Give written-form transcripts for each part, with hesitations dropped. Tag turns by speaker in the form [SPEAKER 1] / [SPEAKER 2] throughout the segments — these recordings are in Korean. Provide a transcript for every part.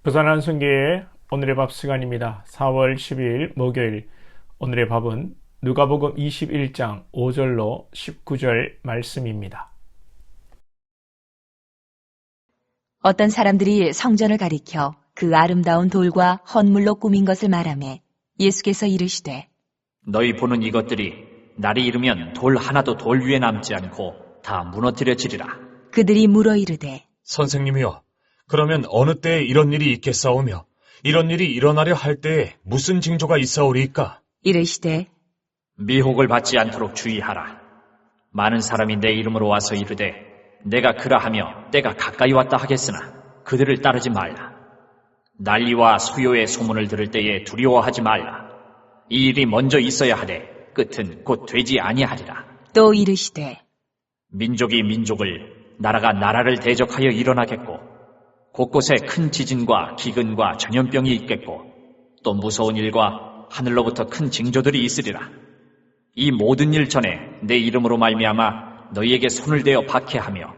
[SPEAKER 1] 부산 한성교회 오늘의 밥 시간입니다. 4월 12일 목요일 오늘의 밥은 누가복음 21장 5절로 19절 말씀입니다.
[SPEAKER 2] 어떤 사람들이 성전을 가리켜 그 아름다운 돌과 헌물로 꾸민 것을 말하매 예수께서 이르시되
[SPEAKER 3] 너희 보는 이것들이 날이 이르면 돌 하나도 돌 위에 남지 않고 다 무너뜨려지리라.
[SPEAKER 2] 그들이 물어 이르되
[SPEAKER 4] 선생님이여, 그러면 어느 때에 이런 일이 있겠사오며 이런 일이 일어나려 할 때에 무슨 징조가 있사오리이까?
[SPEAKER 2] 이르시되
[SPEAKER 3] 미혹을 받지 않도록 주의하라. 많은 사람이 내 이름으로 와서 이르되 내가 그라하며 때가 가까이 왔다 하겠으나 그들을 따르지 말라. 난리와 소요의 소문을 들을 때에 두려워하지 말라. 이 일이 먼저 있어야 하되 끝은 곧 되지 아니하리라.
[SPEAKER 2] 또 이르시되
[SPEAKER 3] 민족이 민족을 나라가 나라를 대적하여 일어나겠고 곳곳에 큰 지진과 기근과 전염병이 있겠고 또 무서운 일과 하늘로부터 큰 징조들이 있으리라. 이 모든 일 전에 내 이름으로 말미암아 너희에게 손을 대어 박해하며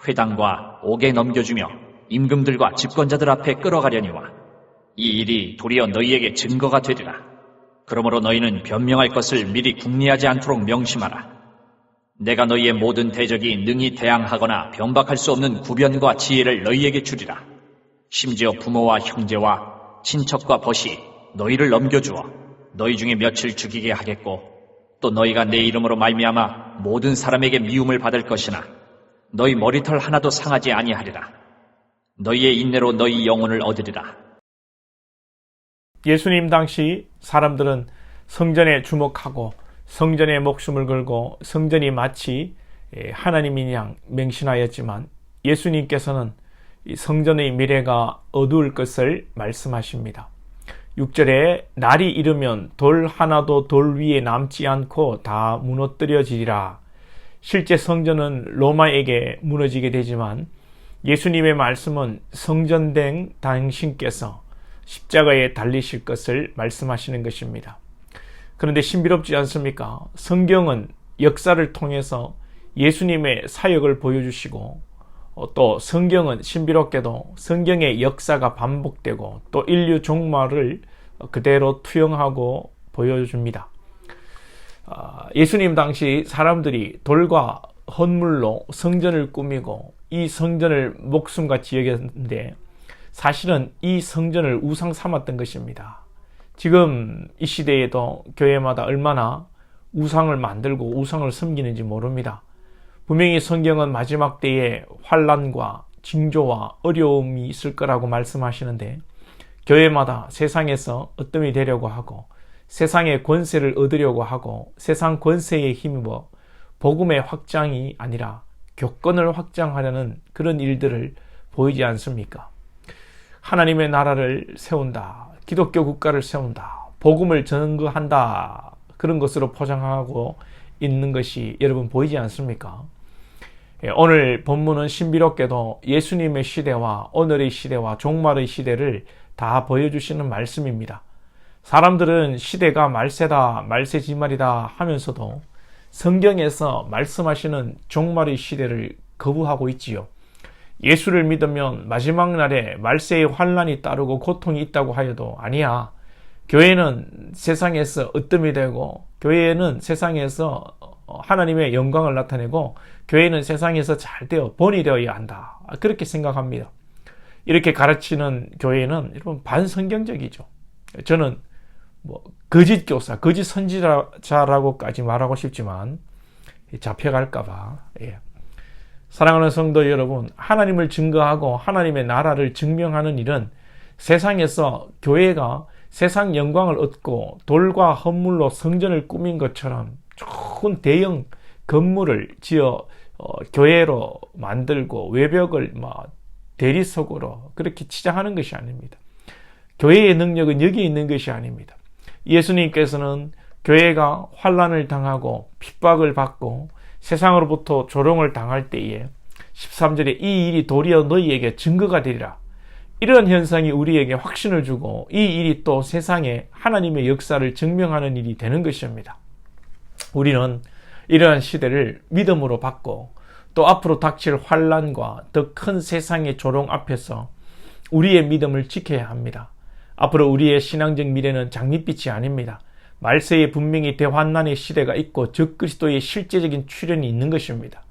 [SPEAKER 3] 회당과 옥에 넘겨주며 임금들과 집권자들 앞에 끌어가려니와 이 일이 도리어 너희에게 증거가 되리라. 그러므로 너희는 변명할 것을 미리 궁리하지 않도록 명심하라. 내가 너희의 모든 대적이 능히 대항하거나 변박할 수 없는 구변과 지혜를 너희에게 주리라. 심지어 부모와 형제와 친척과 벗이 너희를 넘겨주어 너희 중에 며칠 죽이게 하겠고 또 너희가 내 이름으로 말미암아 모든 사람에게 미움을 받을 것이나 너희 머리털 하나도 상하지 아니하리라. 너희의 인내로 너희 영혼을 얻으리라.
[SPEAKER 1] 예수님 당시 사람들은 성전에 주목하고 성전에 목숨을 걸고 성전이 마치 하나님인 양 맹신하였지만 예수님께서는 성전의 미래가 어두울 것을 말씀하십니다. 6절에 날이 이르면 돌 하나도 돌 위에 남지 않고 다 무너뜨려지리라. 실제 성전은 로마에게 무너지게 되지만 예수님의 말씀은 성전된 당신께서 십자가에 달리실 것을 말씀하시는 것입니다. 그런데 신비롭지 않습니까? 성경은 역사를 통해서 예수님의 사역을 보여주시고 또 성경은 신비롭게도 성경의 역사가 반복되고 또 인류 종말을 그대로 투영하고 보여줍니다. 예수님 당시 사람들이 돌과 헌물로 성전을 꾸미고 이 성전을 목숨같이 여겼는데 사실은 이 성전을 우상 삼았던 것입니다. 지금 이 시대에도 교회마다 얼마나 우상을 만들고 우상을 섬기는지 모릅니다. 분명히 성경은 마지막 때에 환난과 징조와 어려움이 있을 거라고 말씀하시는데 교회마다 세상에서 어뜸이 되려고 하고 세상의 권세를 얻으려고 하고 세상 권세에 힘입어 복음의 확장이 아니라 교권을 확장하려는 그런 일들을 보이지 않습니까? 하나님의 나라를 세운다. 기독교 국가를 세운다. 복음을 전거한다. 그런 것으로 포장하고 있는 것이 여러분 보이지 않습니까? 오늘 본문은 신비롭게도 예수님의 시대와 오늘의 시대와 종말의 시대를 다 보여주시는 말씀입니다. 사람들은 시대가 말세다, 말세지말이다 하면서도 성경에서 말씀하시는 종말의 시대를 거부하고 있지요. 예수를 믿으면 마지막 날에 말세의 환난이 따르고 고통이 있다고 하여도 아니야. 교회는 세상에서 으뜸이 되고 교회는 세상에서 하나님의 영광을 나타내고 교회는 세상에서 잘 되어 본이 되어야 한다. 그렇게 생각합니다. 이렇게 가르치는 교회는 여러분 반성경적이죠. 저는 거짓 교사, 거짓 선지자라고까지 말하고 싶지만 잡혀갈까봐. 사랑하는 성도 여러분, 하나님을 증거하고 하나님의 나라를 증명하는 일은 세상에서 교회가 세상 영광을 얻고 돌과 헌물로 성전을 꾸민 것처럼 좋은 대형 건물을 지어 교회로 만들고 외벽을 대리석으로 그렇게 치장하는 것이 아닙니다. 교회의 능력은 여기 있는 것이 아닙니다. 예수님께서는 교회가 환난을 당하고 핍박을 받고 세상으로부터 조롱을 당할 때에 13절에 이 일이 도리어 너희에게 증거가 되리라. 이런 현상이 우리에게 확신을 주고 이 일이 또 세상에 하나님의 역사를 증명하는 일이 되는 것입니다. 우리는 이러한 시대를 믿음으로 받고 또 앞으로 닥칠 환난과 더 큰 세상의 조롱 앞에서 우리의 믿음을 지켜야 합니다. 앞으로 우리의 신앙적 미래는 장밋빛이 아닙니다. 말세에 분명히 대환난의 시대가 있고 적그리스도의 실제적인 출현이 있는 것입니다.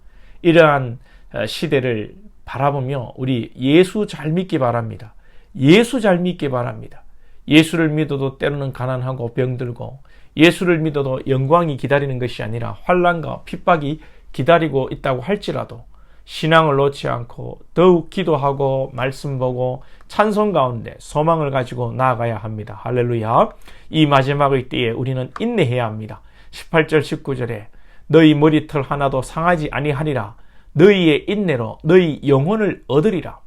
[SPEAKER 1] 이러한 시대를 바라보며 우리 예수 잘 믿기 바랍니다. 예수 잘 믿기 바랍니다. 예수를 믿어도 때로는 가난하고 병들고, 예수를 믿어도 영광이 기다리는 것이 아니라 환난과 핍박이 기다리고 있다고 할지라도 신앙을 놓지 않고 더욱 기도하고 말씀 보고 찬송 가운데 소망을 가지고 나아가야 합니다. 할렐루야. 이 마지막의 때에 우리는 인내해야 합니다. 18절 19절에 너희 머리털 하나도 상하지 아니하리라. 너희의 인내로 너희 영혼을 얻으리라.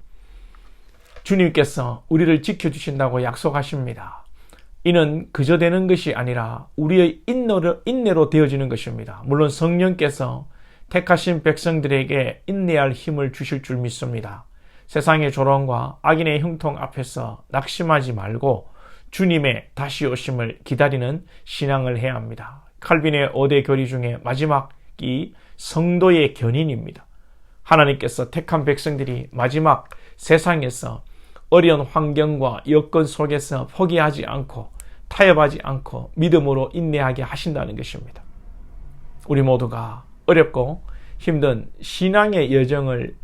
[SPEAKER 1] 주님께서 우리를 지켜주신다고 약속하십니다. 이는 그저 되는 것이 아니라 우리의 인내로 되어지는 것입니다. 물론 성령께서 택하신 백성들에게 인내할 힘을 주실 줄 믿습니다. 세상의 조롱과 악인의 형통 앞에서 낙심하지 말고 주님의 다시 오심을 기다리는 신앙을 해야 합니다. 칼빈의 5대 교리 중에 마지막이 성도의 견인입니다. 하나님께서 택한 백성들이 마지막 세상에서 어려운 환경과 여건 속에서 포기하지 않고 타협하지 않고 믿음으로 인내하게 하신다는 것입니다. 우리 모두가 어렵고 힘든 신앙의 여정을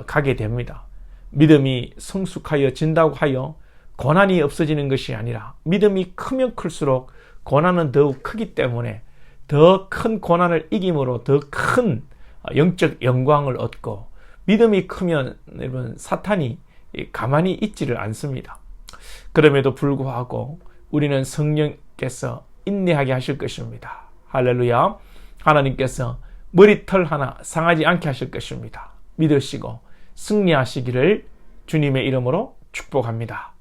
[SPEAKER 1] 가게 됩니다. 믿음이 성숙하여 진다고 하여 고난이 없어지는 것이 아니라 믿음이 크면 클수록 고난은 더욱 크기 때문에 더 큰 고난을 이김으로 더 큰 영적 영광을 얻고, 믿음이 크면 여러분 사탄이 가만히 있지를 않습니다. 그럼에도 불구하고 우리는 성령께서 인내하게 하실 것입니다. 할렐루야. 하나님께서 머리털 하나 상하지 않게 하실 것입니다. 믿으시고 승리하시기를 주님의 이름으로 축복합니다.